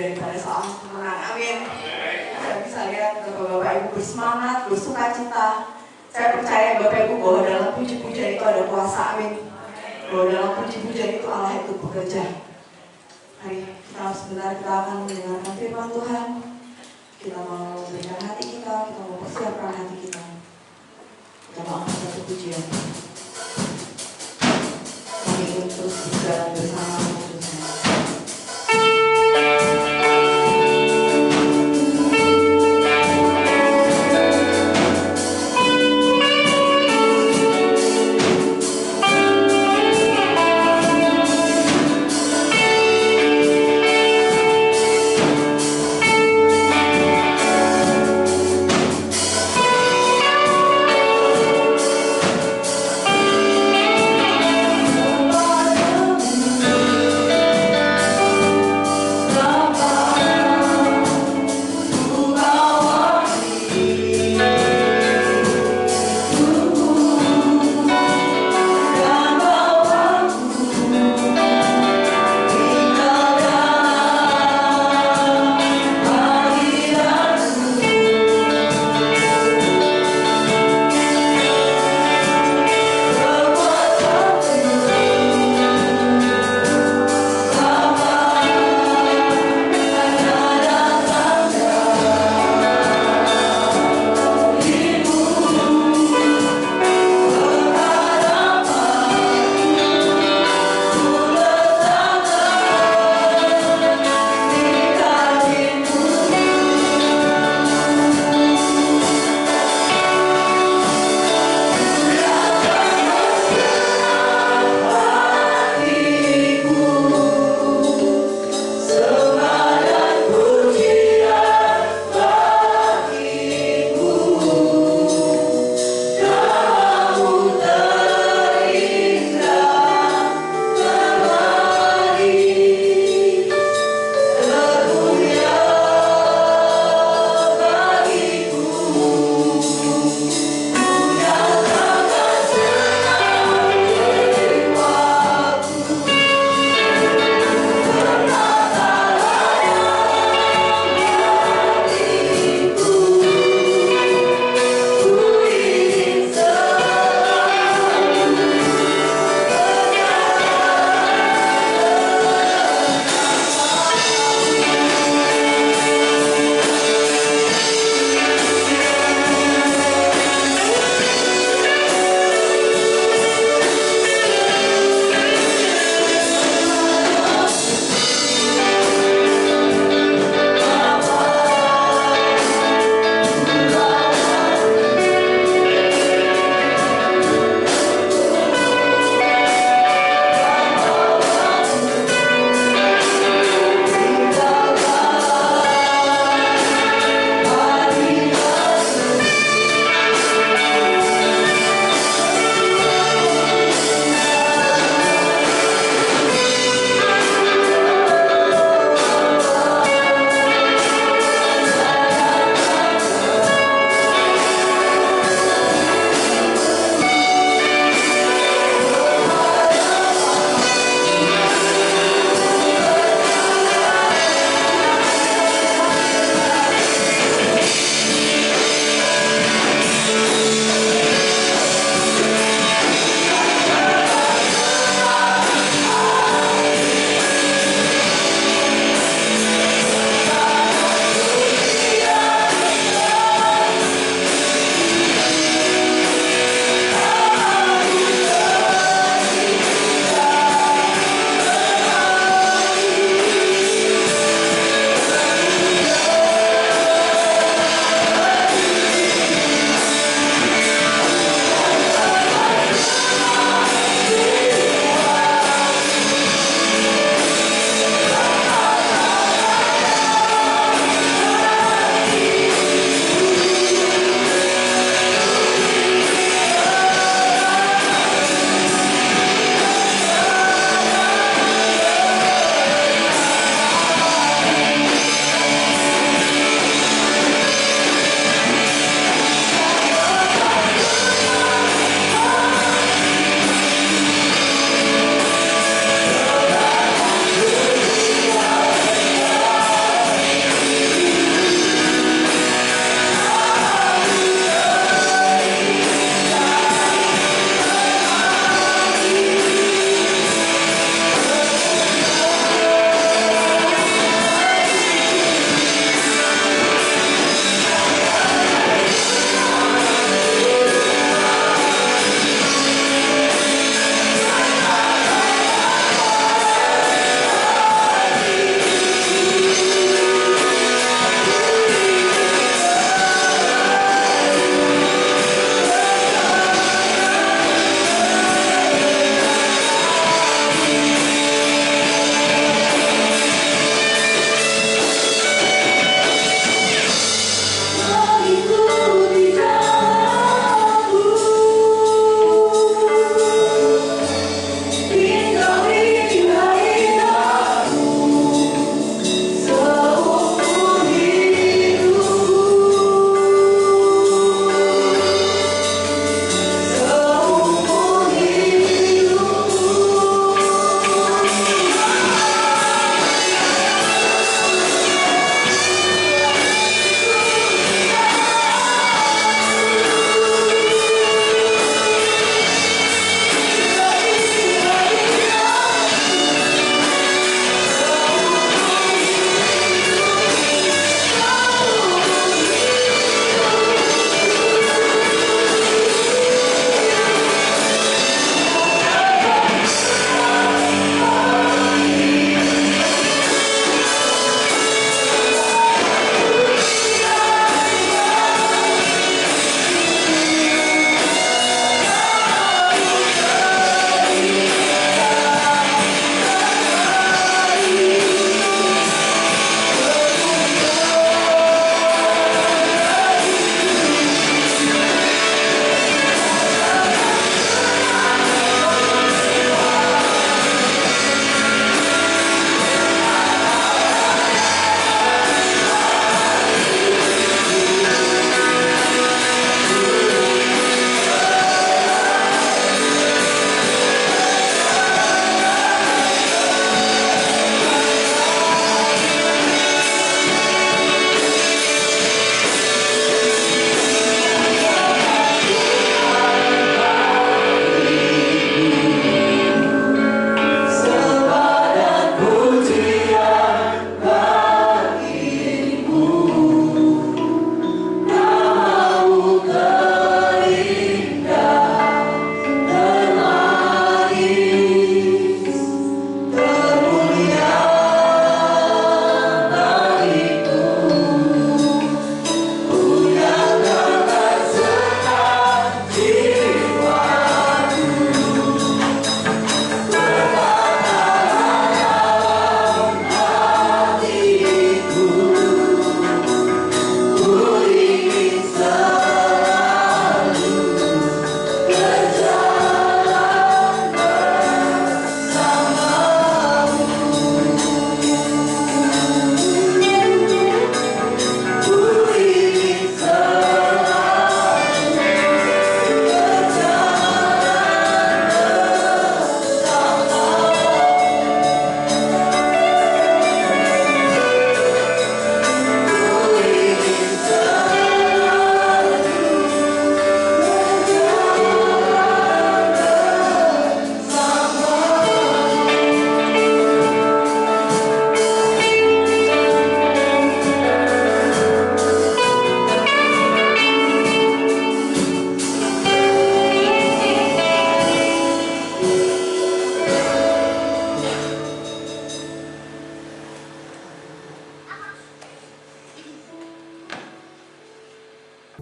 daripada seorang pemenang. Amin. Saya bisa lihat Bapak Ibu bersemangat, bersuka cita. Saya percaya Bapak Ibu bahwa dalam puji-pujian itu ada kuasa. Amin. Bahwa dalam puji-pujian itu Allah itu bekerja. Mari kita sebentar kita akan mendengarkan firman Tuhan. Kita mau berikan hati kita mau persiapkan hati kita. Kita mau angkat satu pujian. Kami ingin terus berjalan bersama Tuhan. Thank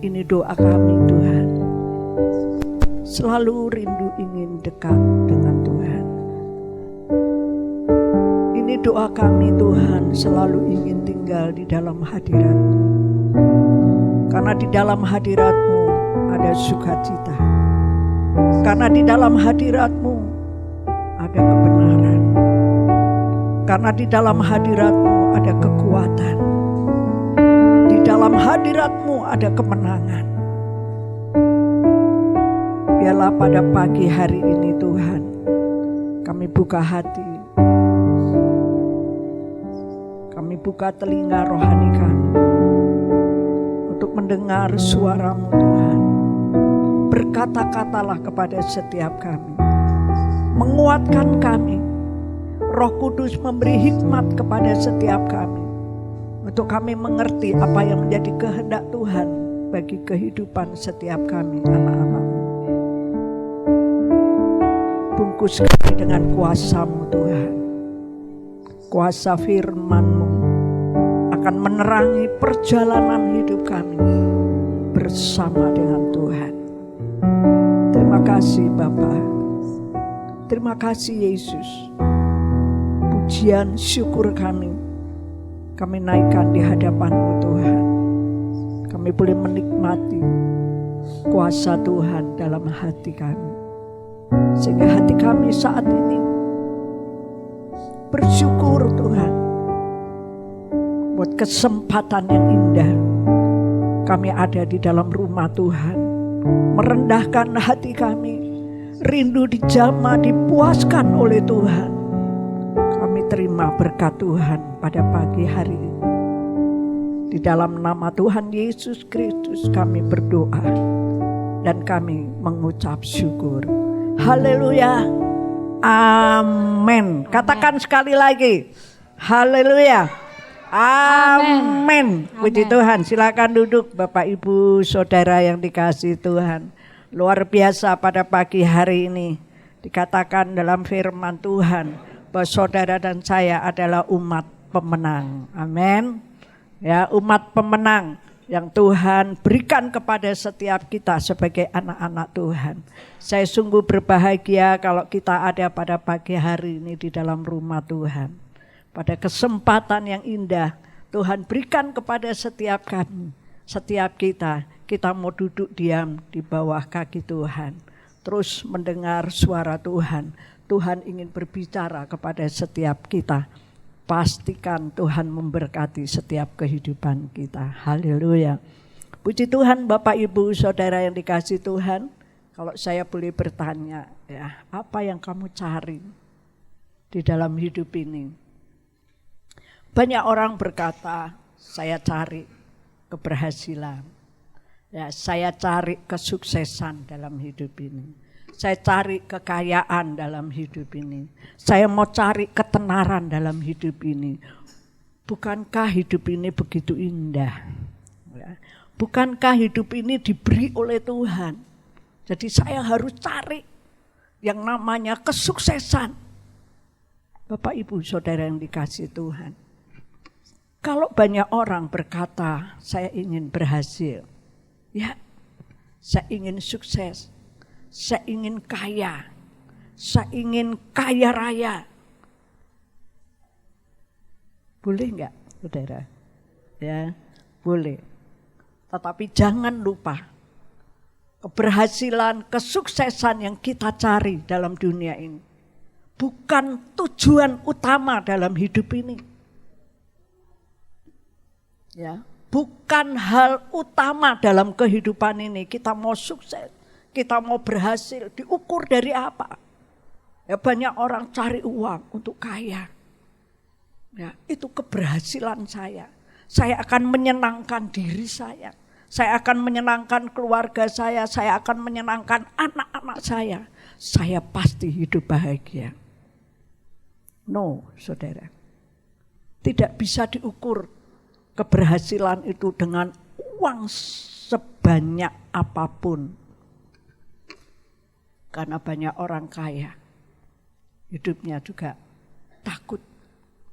ini doa kami Tuhan. Selalu rindu ingin dekat dengan Tuhan. Ini doa kami Tuhan, selalu ingin tinggal di dalam hadirat-Mu. Karena di dalam hadirat-Mu ada sukacita. Karena di dalam hadirat-Mu ada kebenaran. Karena di dalam hadirat-Mu ada kekuatan. Di dalam hadirat-Mu ada kemenangan. Biarlah pada pagi hari ini Tuhan, kami buka hati, kami buka telinga rohani kami untuk mendengar suara-Mu Tuhan. Berkata-katalah kepada setiap kami, menguatkan kami. Roh Kudus memberi hikmat kepada setiap kami untuk kami mengerti apa yang menjadi kehendak Tuhan bagi kehidupan setiap kami anak-anak-Mu. Bungkus kami dengan kuasa-Mu Tuhan. Kuasa firman-Mu akan menerangi perjalanan hidup kami bersama dengan Tuhan. Terima kasih Bapa. Terima kasih Yesus. Pujian syukur kami naikkan di hadapan-Mu Tuhan. Kami boleh menikmati kuasa Tuhan dalam hati kami. Sehingga hati kami saat ini bersyukur Tuhan buat kesempatan yang indah kami ada di dalam rumah Tuhan. Merendahkan hati kami, rindu dijamah, dipuaskan oleh Tuhan. Kami terima berkat Tuhan pada pagi hari ini. Di dalam nama Tuhan Yesus Kristus kami berdoa dan kami mengucap syukur. Haleluya. Amin. Katakan sekali lagi. Haleluya. Amin. Puji Tuhan. Silakan duduk Bapak Ibu Saudara yang dikasihi Tuhan. Luar biasa pada pagi hari ini dikatakan dalam firman Tuhan bahwa saudara dan saya adalah umat pemenang. Amin. Ya, umat pemenang yang Tuhan berikan kepada setiap kita sebagai anak-anak Tuhan. Saya sungguh berbahagia kalau kita ada pada pagi hari ini di dalam rumah Tuhan. Pada kesempatan yang indah Tuhan berikan kepada setiap kami, setiap kita mau duduk diam di bawah kaki Tuhan. Terus mendengar suara Tuhan. Tuhan ingin berbicara kepada setiap kita. Pastikan Tuhan memberkati setiap kehidupan kita. Haleluya. Puji Tuhan Bapak Ibu Saudara yang dikasihi Tuhan. Kalau saya boleh bertanya, ya, apa yang kamu cari di dalam hidup ini? Banyak orang berkata, saya cari keberhasilan. Ya, saya cari kesuksesan dalam hidup ini. Saya cari kekayaan dalam hidup ini. Saya mau cari ketenaran dalam hidup ini. Bukankah hidup ini begitu indah? Ya. Bukankah hidup ini diberi oleh Tuhan? Jadi saya harus cari yang namanya kesuksesan. Bapak Ibu Saudara yang dikasihi Tuhan. Kalau banyak orang berkata, saya ingin berhasil. Ya, saya ingin sukses. Saya ingin kaya. Saya ingin kaya raya. Boleh enggak, saudara? Ya, boleh. Tetapi jangan lupa, keberhasilan, kesuksesan yang kita cari dalam dunia ini bukan tujuan utama dalam hidup ini. Ya, bukan hal utama dalam kehidupan ini. Kita mau sukses, kita mau berhasil, diukur dari apa? Ya, banyak orang cari uang untuk kaya. Ya, itu keberhasilan saya. Saya akan menyenangkan diri saya. Saya akan menyenangkan keluarga saya akan menyenangkan anak-anak saya. Saya pasti hidup bahagia. No, saudara. Tidak bisa diukur keberhasilan itu dengan uang sebanyak apapun. Karena banyak orang kaya, hidupnya juga takut.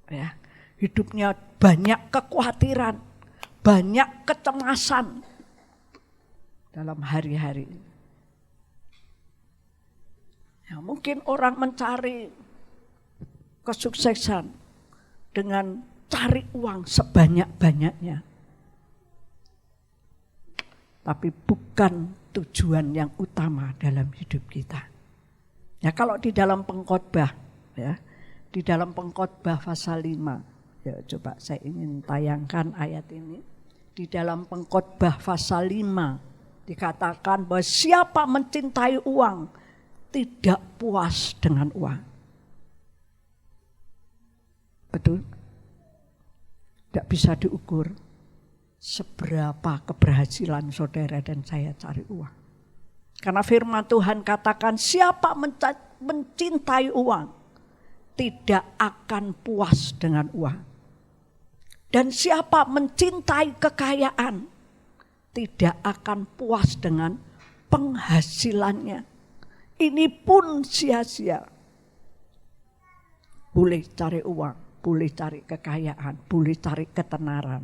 Ya, hidupnya banyak kekhawatiran, banyak kecemasan. dalam hari-hari ini. Ya, mungkin orang mencari kesuksesan dengan cari uang sebanyak-banyaknya. Tapi bukan tujuan yang utama dalam hidup kita. Ya, kalau di dalam Pengkhotbah, ya, di dalam Pengkhotbah pasal 5, ya coba saya ingin tayangkan ayat ini. Di dalam Pengkhotbah pasal 5 dikatakan bahwa siapa mencintai uang tidak puas dengan uang. Betul? Tidak bisa diukur seberapa keberhasilan saudara dan saya cari uang. Karena firman Tuhan katakan siapa mencintai uang tidak akan puas dengan uang. Dan siapa mencintai kekayaan tidak akan puas dengan penghasilannya. Ini pun sia-sia. Boleh cari uang, boleh cari kekayaan, boleh cari ketenaran,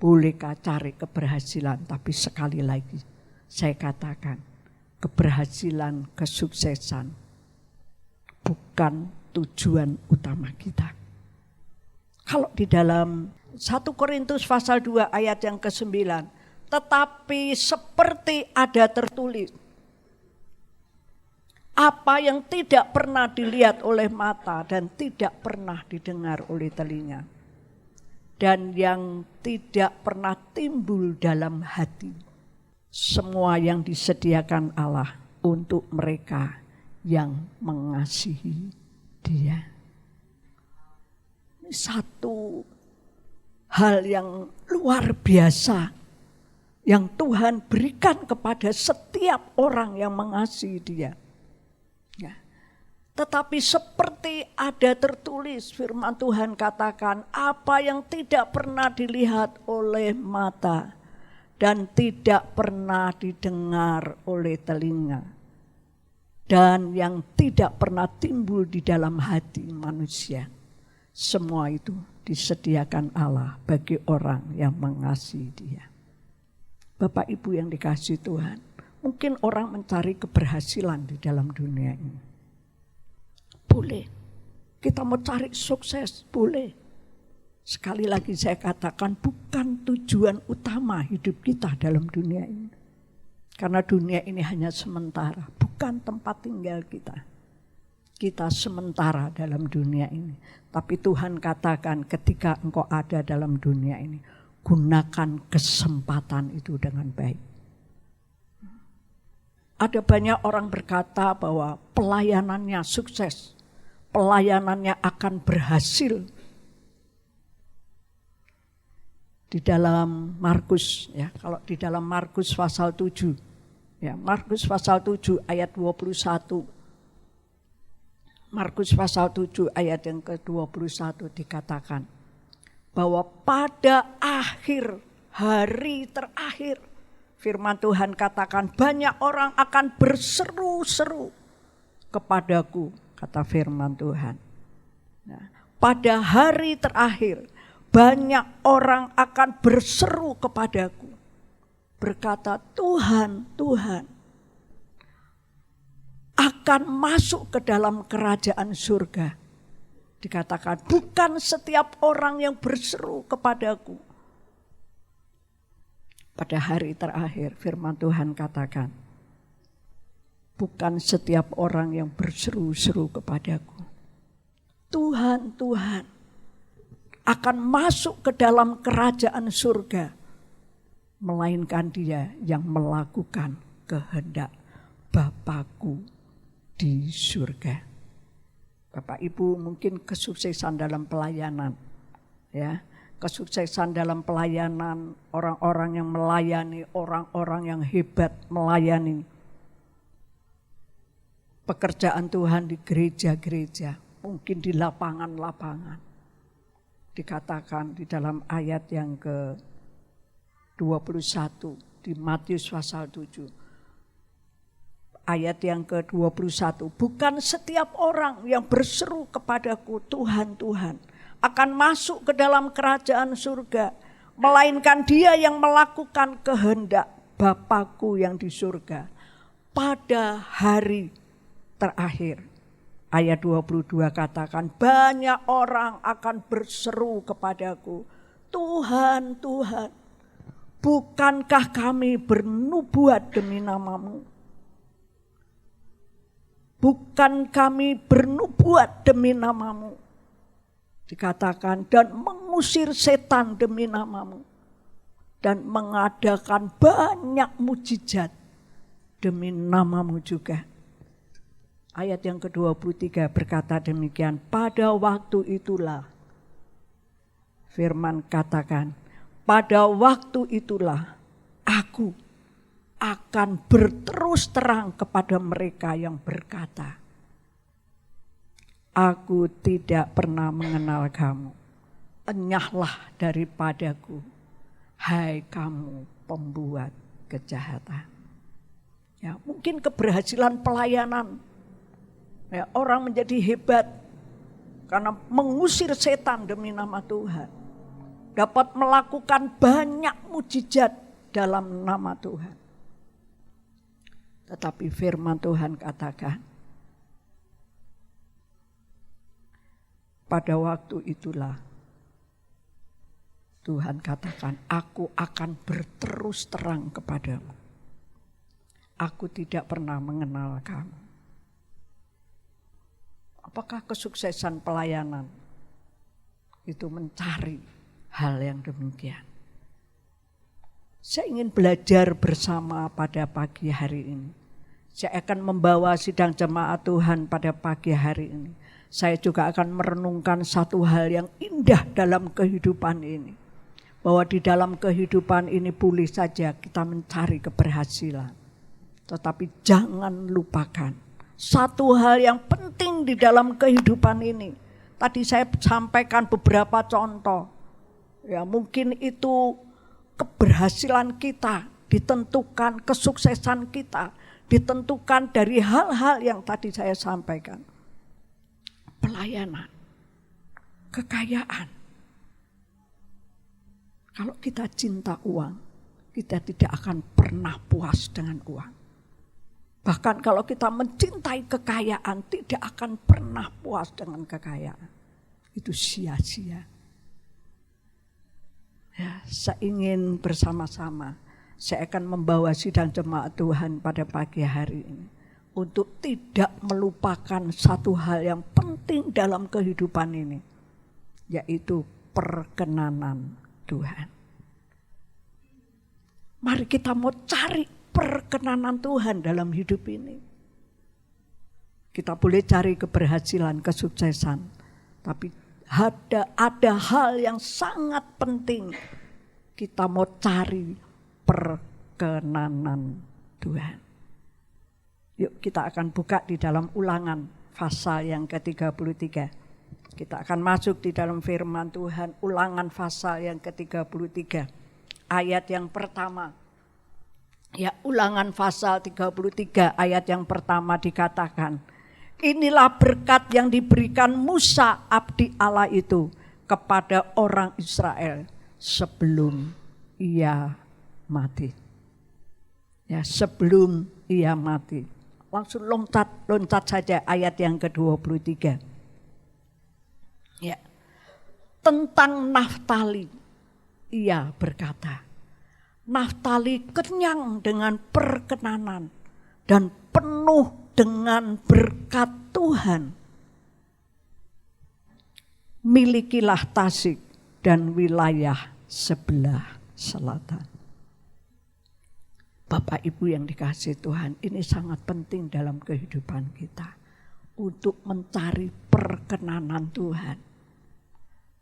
boleh cari keberhasilan. Tapi sekali lagi saya katakan, keberhasilan, kesuksesan bukan tujuan utama kita. Kalau di dalam 1 Korintus pasal 2 ayat yang ke-9, tetapi seperti ada tertulis, apa yang tidak pernah dilihat oleh mata dan tidak pernah didengar oleh telinga, dan yang tidak pernah timbul dalam hati, semua yang disediakan Allah untuk mereka yang mengasihi Dia. Ini satu hal yang luar biasa yang Tuhan berikan kepada setiap orang yang mengasihi Dia. Ya. Tetapi seperti ada tertulis, firman Tuhan katakan, apa yang tidak pernah dilihat oleh mata dan tidak pernah didengar oleh telinga, dan yang tidak pernah timbul di dalam hati manusia, semua itu disediakan Allah bagi orang yang mengasihi Dia. Bapak Ibu yang dikasihi Tuhan, mungkin orang mencari keberhasilan di dalam dunia ini. Boleh. Kita mau cari sukses, boleh. Sekali lagi saya katakan bukan tujuan utama hidup kita dalam dunia ini. Karena dunia ini hanya sementara, bukan tempat tinggal kita. Kita sementara dalam dunia ini. Tapi Tuhan katakan ketika engkau ada dalam dunia ini, gunakan kesempatan itu dengan baik. Ada banyak orang berkata bahwa pelayanannya sukses, pelayanannya akan berhasil. Di dalam Markus, ya, kalau di dalam Markus pasal 7, ya, Markus pasal 7 ayat 21. Markus pasal 7 ayat yang ke-21 dikatakan bahwa pada akhir hari terakhir, firman Tuhan katakan banyak orang akan berseru-seru kepadaku, kata firman Tuhan. Nah, pada hari terakhir banyak orang akan berseru kepadaku, berkata, Tuhan, Tuhan, akan masuk ke dalam kerajaan surga. Dikatakan bukan setiap orang yang berseru kepadaku. Pada hari terakhir firman Tuhan katakan, bukan setiap orang yang berseru-seru kepadaku. Tuhan, Tuhan, akan masuk ke dalam kerajaan surga, melainkan dia yang melakukan kehendak Bapakku di surga. Bapak Ibu, mungkin kesuksesan dalam pelayanan, ya, kesuksesan dalam pelayanan, orang-orang yang melayani, orang-orang yang hebat melayani pekerjaan Tuhan di gereja-gereja, mungkin di lapangan-lapangan. Dikatakan di dalam ayat yang ke-21 di Matius pasal 7. Ayat yang ke-21, bukan setiap orang yang berseru kepadaku, Tuhan, Tuhan, akan masuk ke dalam kerajaan surga, melainkan dia yang melakukan kehendak Bapakku yang di surga pada hari terakhir. Ayat 22 katakan, banyak orang akan berseru kepadaku, Tuhan, Tuhan, bukankah kami bernubuat demi namamu? Bukan kami bernubuat demi namamu. Dikatakan, dan mengusir setan demi namamu. Dan mengadakan banyak mujizat demi namamu juga. Ayat yang ke-23 berkata demikian, pada waktu itulah, firman katakan, pada waktu itulah aku akan berterus terang kepada mereka yang berkata, aku tidak pernah mengenal kamu, enyahlah daripadaku, hai kamu pembuat kejahatan. Ya, mungkin keberhasilan pelayanan, ya, orang menjadi hebat karena mengusir setan demi nama Tuhan. Dapat melakukan banyak mujizat dalam nama Tuhan. Tetapi firman Tuhan katakan, pada waktu itulah Tuhan katakan, aku akan berterus terang kepadamu. Aku tidak pernah mengenal kamu. Apakah kesuksesan pelayanan itu mencari hal yang demikian? Saya ingin belajar bersama pada pagi hari ini. Saya akan membawa sidang jemaat Tuhan pada pagi hari ini. Saya juga akan merenungkan satu hal yang indah dalam kehidupan ini. Bahwa di dalam kehidupan ini boleh saja kita mencari keberhasilan. Tetapi jangan lupakan satu hal yang penting di dalam kehidupan ini. Tadi saya sampaikan beberapa contoh. Ya, mungkin itu keberhasilan kita ditentukan, kesuksesan kita ditentukan dari hal-hal yang tadi saya sampaikan. Pelayanan, kekayaan. Kalau kita cinta uang, kita tidak akan pernah puas dengan uang. Bahkan kalau kita mencintai kekayaan, tidak akan pernah puas dengan kekayaan. Itu sia-sia. Ya, saya ingin bersama-sama, saya akan membawa sidang jemaat Tuhan pada pagi hari ini. Untuk tidak melupakan satu hal yang penting dalam kehidupan ini. Yaitu perkenanan Tuhan. Mari kita mau cari perkenanan Tuhan dalam hidup ini. Kita boleh cari keberhasilan, kesuksesan. Tapi ada hal yang sangat penting. Kita mau cari perkenanan Tuhan. Yuk kita akan buka di dalam Ulangan pasal yang ke-33. Kita akan masuk di dalam firman Tuhan, Ulangan pasal yang ke-33. Ayat yang pertama. Ya, Ulangan pasal 33 ayat yang pertama dikatakan, inilah berkat yang diberikan Musa abdi Allah itu kepada orang Israel sebelum ia mati. Ya, sebelum ia mati. Langsung loncat saja ayat yang ke-23. Ya. Tentang Naftali ia berkata, Naftali kenyang dengan perkenanan dan penuh dengan berkat Tuhan. Milikilah Tasik dan wilayah sebelah selatan. Bapak Ibu yang dikasihi Tuhan, ini sangat penting dalam kehidupan kita. Untuk mencari perkenanan Tuhan.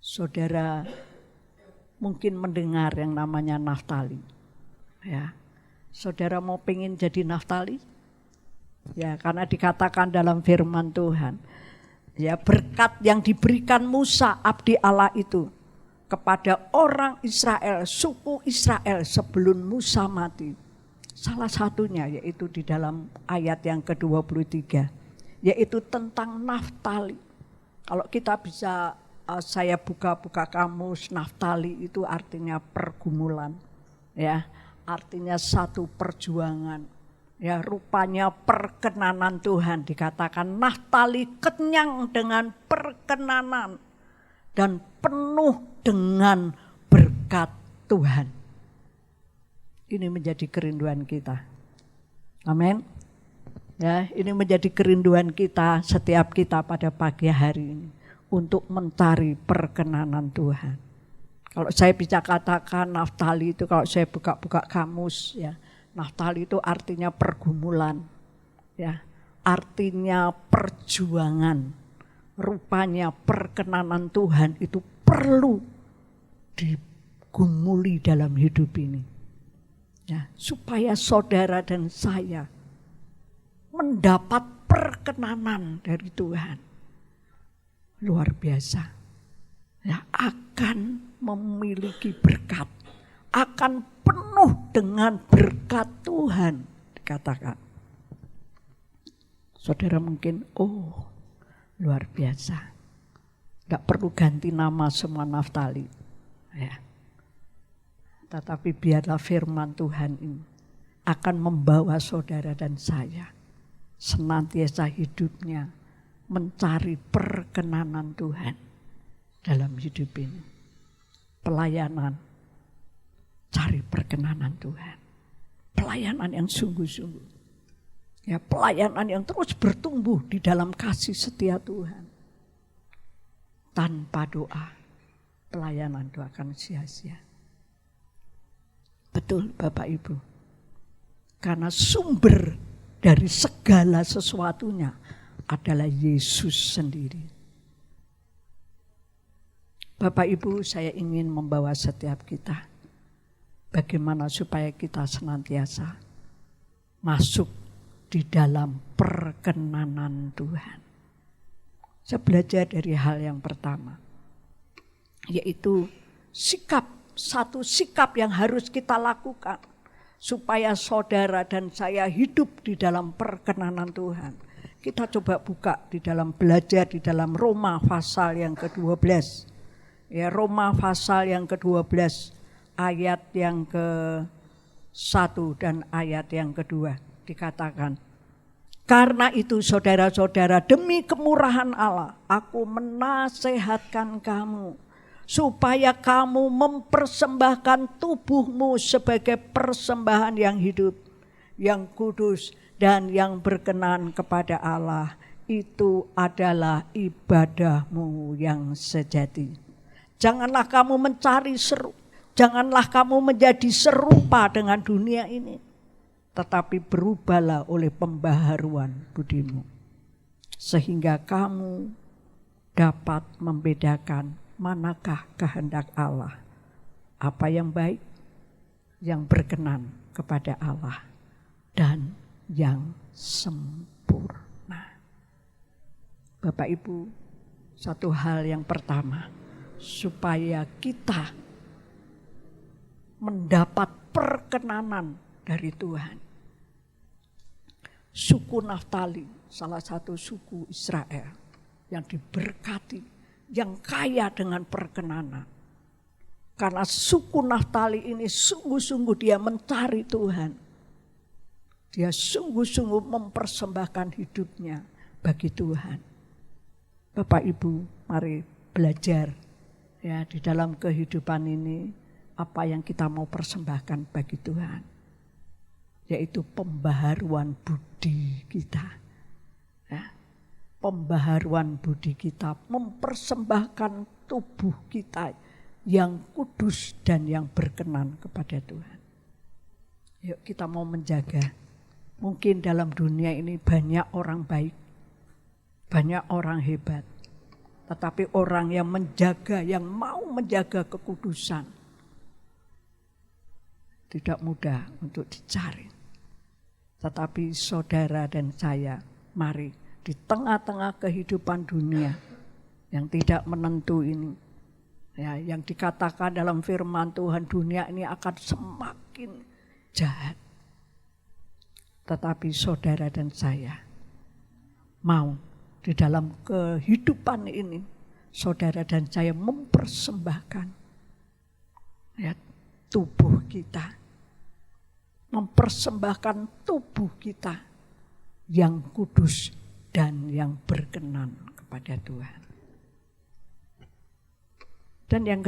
Saudara mungkin mendengar yang namanya Naftali. Ya, saudara mau pengen jadi Naftali? Ya, karena dikatakan dalam firman Tuhan. Ya, berkat yang diberikan Musa abdi Allah itu kepada orang Israel, suku Israel sebelum Musa mati. Salah satunya yaitu di dalam ayat yang ke-23, yaitu tentang Naftali. Kalau kita bisa, saya buka kamus, Naftali itu artinya pergumulan, ya, artinya satu perjuangan. Ya, rupanya perkenanan Tuhan, dikatakan Naftali kenyang dengan perkenanan dan penuh dengan berkat Tuhan. Ini menjadi kerinduan kita. Amin. Ya, ini menjadi kerinduan kita, setiap kita pada pagi hari ini untuk mencari perkenanan Tuhan. Kalau saya bisa katakan Naftali itu, kalau saya buka-buka kamus, ya, Naftali itu artinya pergumulan, ya, artinya perjuangan. Rupanya perkenanan Tuhan itu perlu digumuli dalam hidup ini, ya, supaya saudara dan saya mendapat perkenanan dari Tuhan. Luar biasa. Ya, akan memiliki berkat. Akan penuh dengan berkat Tuhan, dikatakan. Saudara mungkin, oh luar biasa. Tidak perlu ganti nama semua Naftali. Ya. Tetapi biarlah firman Tuhan ini akan membawa saudara dan saya senantiasa hidupnya mencari perkenanan Tuhan dalam hidup ini. Pelayanan, cari perkenanan Tuhan. Pelayanan yang sungguh-sungguh. Ya, pelayanan yang terus bertumbuh di dalam kasih setia Tuhan. Tanpa doa, pelayanan itu akan sia-sia. Betul Bapak Ibu. Karena sumber dari segala sesuatunya adalah Yesus sendiri. Bapak Ibu, saya ingin membawa setiap kita bagaimana supaya kita senantiasa masuk di dalam perkenanan Tuhan. Saya belajar dari hal yang pertama, yaitu satu sikap yang harus kita lakukan supaya saudara dan saya hidup di dalam perkenanan Tuhan. Kita coba buka di dalam belajar di dalam Roma pasal yang ke-12. Ya, Roma pasal yang ke-12 ayat yang ke-1 dan ayat yang kedua dikatakan. Karena itu saudara-saudara, demi kemurahan Allah, aku menasehatkan kamu supaya kamu mempersembahkan tubuhmu sebagai persembahan yang hidup, yang kudus, dan yang berkenan kepada Allah. Itu adalah ibadahmu yang sejati. Janganlah kamu janganlah kamu menjadi serupa dengan dunia ini, tetapi berubahlah oleh pembaharuan budimu, sehingga kamu dapat membedakan manakah kehendak Allah, apa yang baik, yang berkenan kepada Allah, dan yang sempurna. Bapak Ibu, satu hal yang pertama, supaya kita mendapat perkenanan dari Tuhan. Suku Naftali, salah satu suku Israel yang diberkati, yang kaya dengan perkenanan. Karena suku Naftali ini sungguh-sungguh dia mencari Tuhan. Dia sungguh-sungguh mempersembahkan hidupnya bagi Tuhan. Bapak Ibu, mari belajar ya di dalam kehidupan ini apa yang kita mau persembahkan bagi Tuhan. Yaitu pembaharuan budi kita. Ya. Pembaharuan budi kita, mempersembahkan tubuh kita yang kudus dan yang berkenan kepada Tuhan. Yuk kita mau menjaga. Mungkin dalam dunia ini banyak orang baik, banyak orang hebat. Tetapi orang yang menjaga, yang mau menjaga kekudusan, tidak mudah untuk dicari. Tetapi saudara dan saya, mari di tengah-tengah kehidupan dunia yang tidak menentu ini, ya, yang dikatakan dalam firman Tuhan, dunia ini akan semakin jahat. Tetapi saudara dan saya mau di dalam kehidupan ini, saudara dan saya mempersembahkan ya, tubuh kita mempersembahkan tubuh kita yang kudus dan yang berkenan kepada Tuhan. Dan yang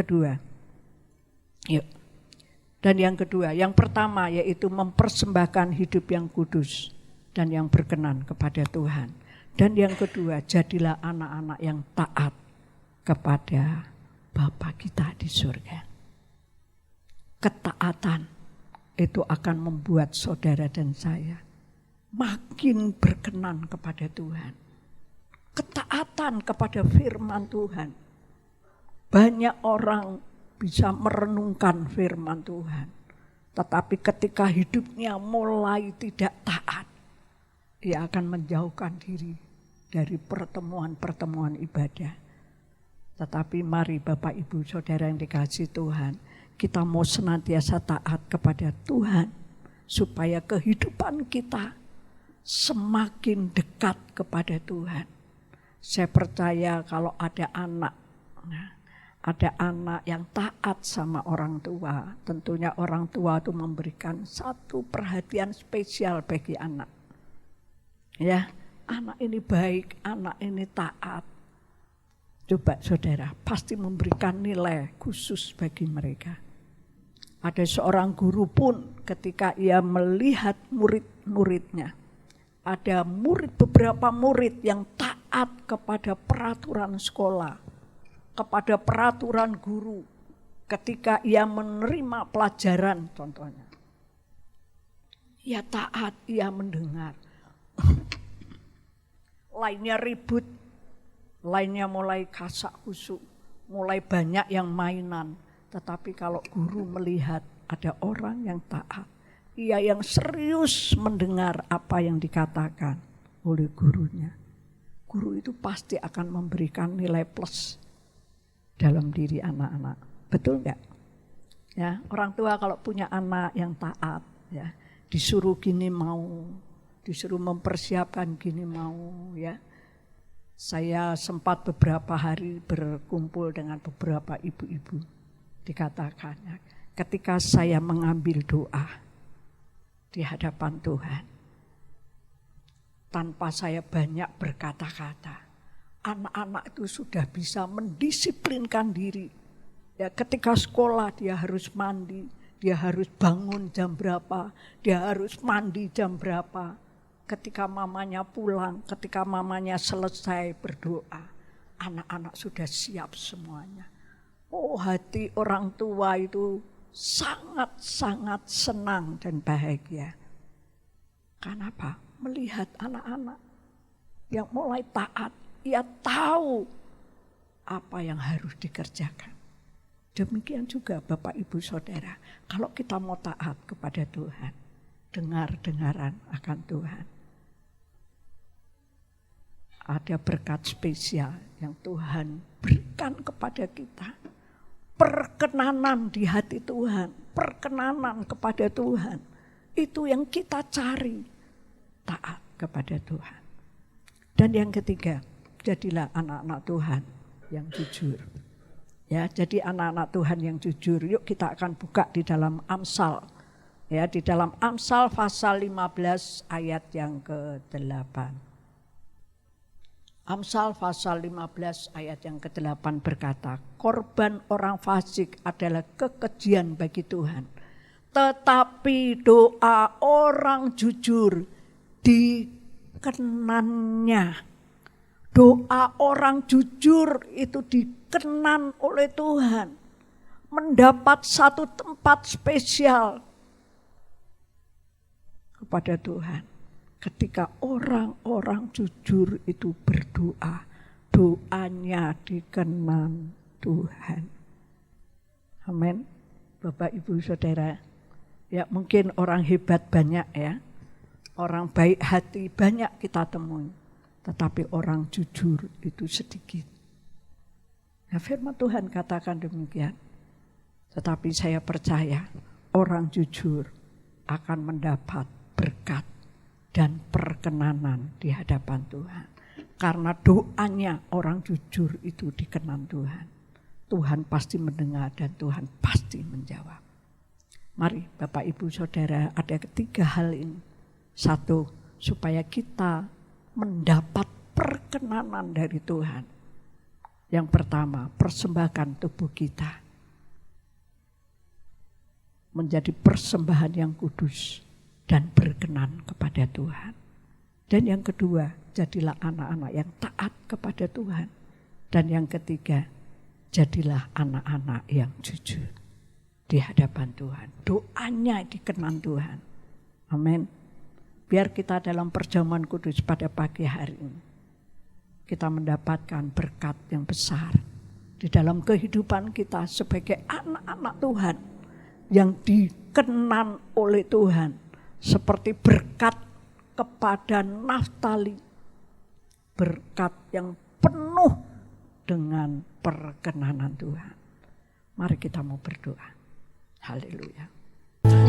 kedua, yang pertama yaitu mempersembahkan hidup yang kudus dan yang berkenan kepada Tuhan. Dan yang kedua, jadilah anak-anak yang taat kepada Bapa kita di surga. Ketaatan itu akan membuat saudara dan saya makin berkenan kepada Tuhan. Ketaatan kepada firman Tuhan. Banyak orang bisa merenungkan firman Tuhan. Tetapi ketika hidupnya mulai tidak taat, ia akan menjauhkan diri dari pertemuan-pertemuan ibadah. Tetapi mari Bapak Ibu Saudara yang dikasihi Tuhan, kita mau senantiasa taat kepada Tuhan supaya kehidupan kita semakin dekat kepada Tuhan. Saya percaya kalau ada anak yang taat sama orang tua, tentunya orang tua itu memberikan satu perhatian spesial bagi anak. Ya, anak ini baik, anak ini taat. Coba saudara, pasti memberikan nilai khusus bagi mereka. Ada seorang guru pun ketika ia melihat murid-muridnya, ada beberapa murid yang taat kepada peraturan sekolah, kepada peraturan guru, ketika ia menerima pelajaran contohnya. Ia taat, ia mendengar. Lainnya ribut, lainnya mulai kasak kusuk, mulai banyak yang mainan. Tetapi kalau guru melihat ada orang yang taat, ia yang serius mendengar apa yang dikatakan oleh gurunya. Guru itu pasti akan memberikan nilai plus dalam diri anak-anak. Betul enggak? Ya, orang tua kalau punya anak yang taat, ya, disuruh gini mau, disuruh mempersiapkan gini mau, ya. Saya sempat beberapa hari berkumpul dengan beberapa ibu-ibu. Dikatakannya, ketika saya mengambil doa di hadapan Tuhan, tanpa saya banyak berkata-kata, anak-anak itu sudah bisa mendisiplinkan diri. Ya, ketika sekolah dia harus mandi, dia harus bangun jam berapa, dia harus mandi jam berapa. Ketika mamanya pulang, ketika mamanya selesai berdoa, anak-anak sudah siap semuanya. Oh, hati orang tua itu sangat-sangat senang dan bahagia. Kenapa? Melihat anak-anak yang mulai taat, ia tahu apa yang harus dikerjakan. Demikian juga Bapak Ibu Saudara, kalau kita mau taat kepada Tuhan, dengar-dengaran akan Tuhan. Ada berkat spesial yang Tuhan berikan kepada kita. Perkenanan di hati Tuhan, perkenanan kepada Tuhan. Itu yang kita cari, taat kepada Tuhan. Dan yang ketiga, jadilah anak-anak Tuhan yang jujur. Ya, jadi anak-anak Tuhan yang jujur. Yuk kita akan buka di dalam Amsal. Ya, di dalam Amsal pasal 15 ayat yang ke-8. Amsal pasal 15 ayat yang ke-8 berkata, korban orang fasik adalah kekejian bagi Tuhan. Tetapi doa orang jujur dikenannya. Doa orang jujur itu dikenan oleh Tuhan. Mendapat satu tempat spesial kepada Tuhan. Ketika orang-orang jujur itu berdoa, doanya dikenan Tuhan. Amin. Bapak Ibu Saudara, ya mungkin orang hebat banyak ya. Orang baik hati banyak kita temui. Tetapi orang jujur itu sedikit. Nah, firman Tuhan katakan demikian. Tetapi saya percaya orang jujur akan mendapat berkat dan perkenanan di hadapan Tuhan. Karena doanya orang jujur itu dikenan Tuhan. Tuhan pasti mendengar dan Tuhan pasti menjawab. Mari Bapak Ibu Saudara, ada ketiga hal ini. Satu, supaya kita mendapat perkenanan dari Tuhan. Yang pertama, persembahkan tubuh kita menjadi persembahan yang kudus dan berkenan kepada Tuhan. Dan yang kedua, jadilah anak-anak yang taat kepada Tuhan. Dan yang ketiga, jadilah anak-anak yang jujur di hadapan Tuhan. Doanya dikenan Tuhan. Amin. Biar kita dalam perjamuan kudus pada pagi hari ini, kita mendapatkan berkat yang besar di dalam kehidupan kita sebagai anak-anak Tuhan yang dikenan oleh Tuhan, seperti berkat kepada Naftali, berkat yang penuh dengan perkenanan Tuhan. Mari kita mau berdoa. Haleluya.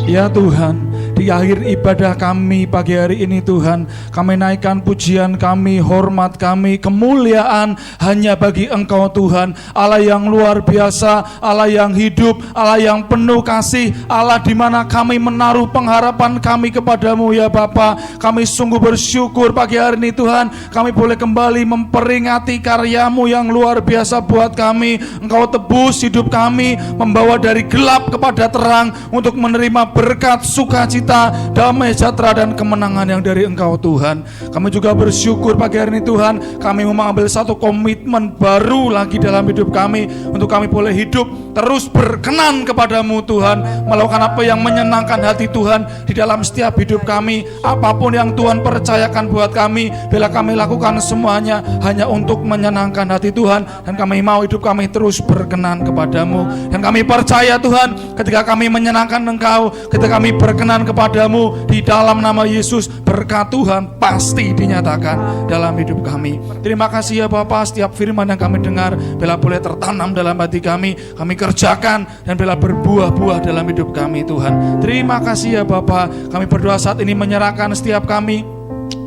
Ya Tuhan, di akhir ibadah kami pagi hari ini Tuhan, kami naikkan pujian kami, hormat kami, kemuliaan hanya bagi Engkau Tuhan, Allah yang luar biasa, Allah yang hidup, Allah yang penuh kasih, Allah di mana kami menaruh pengharapan kami kepadamu ya Bapa. Kami sungguh bersyukur pagi hari ini Tuhan, kami boleh kembali memperingati karyamu yang luar biasa buat kami. Engkau tebus hidup kami, membawa dari gelap kepada terang untuk menerima berkat, sukacita, damai sejahtera dan kemenangan yang dari Engkau Tuhan. Kami juga bersyukur pagi hari ini Tuhan, kami mengambil satu komitmen baru lagi dalam hidup kami, untuk kami boleh hidup terus berkenan kepadamu Tuhan, melakukan apa yang menyenangkan hati Tuhan di dalam setiap hidup kami. Apapun yang Tuhan percayakan buat kami, bila kami lakukan semuanya hanya untuk menyenangkan hati Tuhan, dan kami mau hidup kami terus berkenan kepadamu. Dan kami percaya Tuhan, ketika kami menyenangkan Engkau, ketika kami berkenan kepadamu, di dalam nama Yesus berkat Tuhan pasti dinyatakan dalam hidup kami. Terima kasih ya Bapa, setiap firman yang kami dengar bila boleh tertanam dalam hati kami, kami kerjakan dan bila berbuah-buah dalam hidup kami Tuhan. Terima kasih ya Bapa, kami berdoa saat ini menyerahkan setiap kami,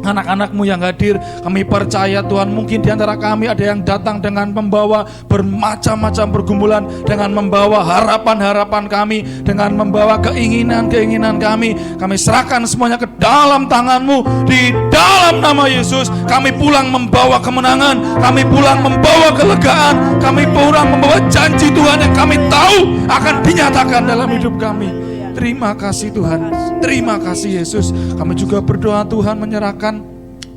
anak-anak-Mu yang hadir. Kami percaya Tuhan, mungkin di antara kami ada yang datang dengan membawa bermacam-macam pergumulan, dengan membawa harapan-harapan kami, dengan membawa keinginan-keinginan kami. Kami serahkan semuanya ke dalam tangan-Mu. Di dalam nama Yesus, kami pulang membawa kemenangan, kami pulang membawa kelegaan, kami pulang membawa janji Tuhan yang kami tahu akan dinyatakan dalam hidup kami. Terima kasih Tuhan, terima kasih Yesus. Kami juga berdoa Tuhan, menyerahkan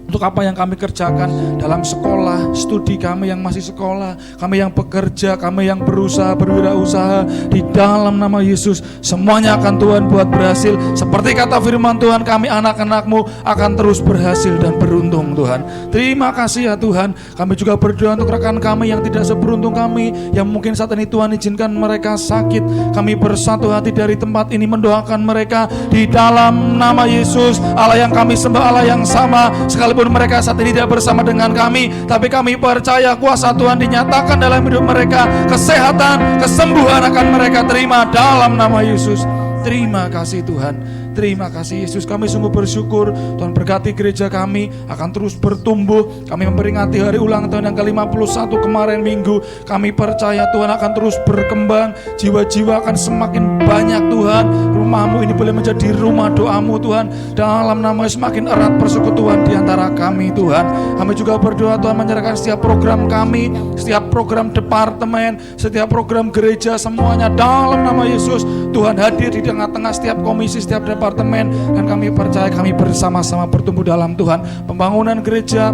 untuk apa yang kami kerjakan dalam sekolah, studi kami yang masih sekolah, kami yang bekerja, kami yang berusaha, berwirausaha, di dalam nama Yesus semuanya akan Tuhan buat berhasil. Seperti kata firman Tuhan, kami anak-anak-Mu akan terus berhasil dan beruntung Tuhan. Terima kasih ya Tuhan. Kami juga berdoa untuk rekan kami yang tidak seberuntung kami, yang mungkin saat ini Tuhan izinkan mereka sakit. Kami bersatu hati dari tempat ini mendoakan mereka di dalam nama Yesus. Allah yang kami sembah, Allah yang sama, sekalipun mereka saat ini tidak bersama dengan kami, tapi kami percaya kuasa Tuhan dinyatakan dalam hidup mereka. Kesehatan, kesembuhan akan mereka terima dalam nama Yesus. Terima kasih Tuhan, terima kasih Yesus. Kami sungguh bersyukur Tuhan berkati gereja kami akan terus bertumbuh. Kami memperingati hari ulang tahun yang ke-51 kemarin minggu. Kami percaya Tuhan akan terus berkembang, jiwa-jiwa akan semakin banyak Tuhan. Rumah-Mu ini boleh menjadi rumah doa-Mu Tuhan. Dalam nama semakin erat persekutuan di antara kami Tuhan. Kami juga berdoa Tuhan, menyerahkan setiap program kami, setiap program departemen, setiap program gereja, semuanya dalam nama Yesus. Tuhan hadir di tengah-tengah setiap komisi, setiap departemen, dan kami percaya kami bersama-sama bertumbuh dalam Tuhan. Pembangunan gereja,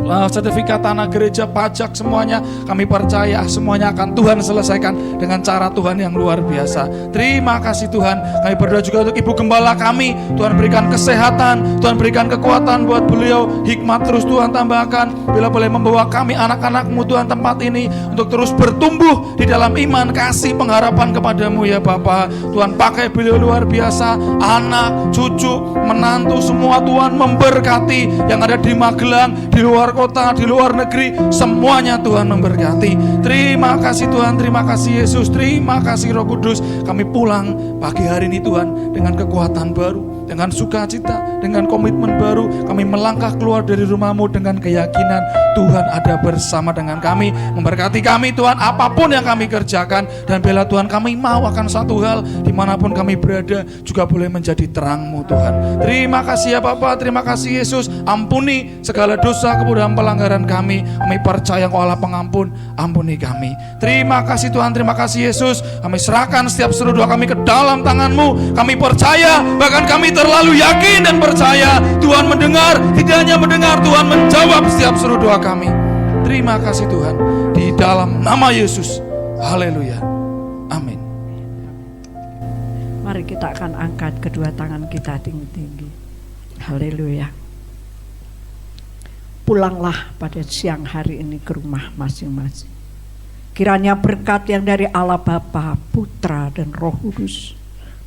sertifikat tanah gereja, pajak, semuanya kami percaya semuanya akan Tuhan selesaikan dengan cara Tuhan yang luar biasa. Terima kasih Tuhan. Kami berdoa juga untuk Ibu Gembala kami, Tuhan berikan kesehatan, Tuhan berikan kekuatan buat beliau, hikmat terus Tuhan tambahkan, bila boleh membawa kami anak-anak-Mu Tuhan tempat ini untuk terus bertumbuh di dalam iman, kasih, pengharapan kepadamu ya Bapa. Tuhan pakai beliau luar biasa, anak, cucu, menantu, semua Tuhan memberkati, yang ada di Magelang, di luar kota, di luar negeri, semuanya Tuhan memberkati. Terima kasih Tuhan, terima kasih Yesus, terima kasih Roh Kudus. Kami pulang pagi hari ini Tuhan dengan kekuatan baru, dengan sukacita, dengan komitmen baru. Kami melangkah keluar dari rumah-Mu dengan keyakinan Tuhan ada bersama dengan kami, memberkati kami Tuhan apapun yang kami kerjakan. Dan bila Tuhan kami mau akan satu hal, dimanapun kami berada juga boleh menjadi terang-Mu Tuhan. Terima kasih ya Bapa, terima kasih Yesus. Ampuni segala dosa, kebodohan, pelanggaran kami. Kami percaya Engkau Allah pengampun, ampuni kami. Terima kasih Tuhan, terima kasih Yesus. Kami serahkan setiap seru doa kami ke dalam tangan-Mu. Kami percaya, bahkan kami terlalu yakin dan percaya Tuhan mendengar. Tidak hanya mendengar, Tuhan menjawab setiap seru doa kami. Terima kasih Tuhan, di dalam nama Yesus. Haleluya, amin. Mari kita akan angkat kedua tangan kita tinggi-tinggi. Haleluya. Pulanglah pada siang hari ini ke rumah masing-masing. Kiranya berkat yang dari Allah Bapa, Putra dan Roh Kudus,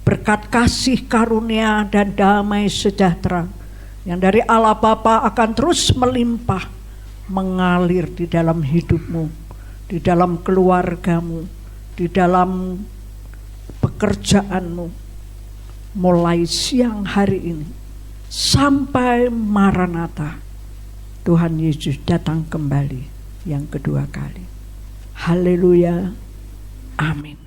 berkat kasih karunia dan damai sejahtera yang dari Allah Bapa akan terus melimpah, mengalir di dalam hidupmu, di dalam keluargamu, di dalam pekerjaanmu, mulai siang hari ini sampai Maranatha, Tuhan Yesus datang kembali yang kedua kali. Haleluya, amin.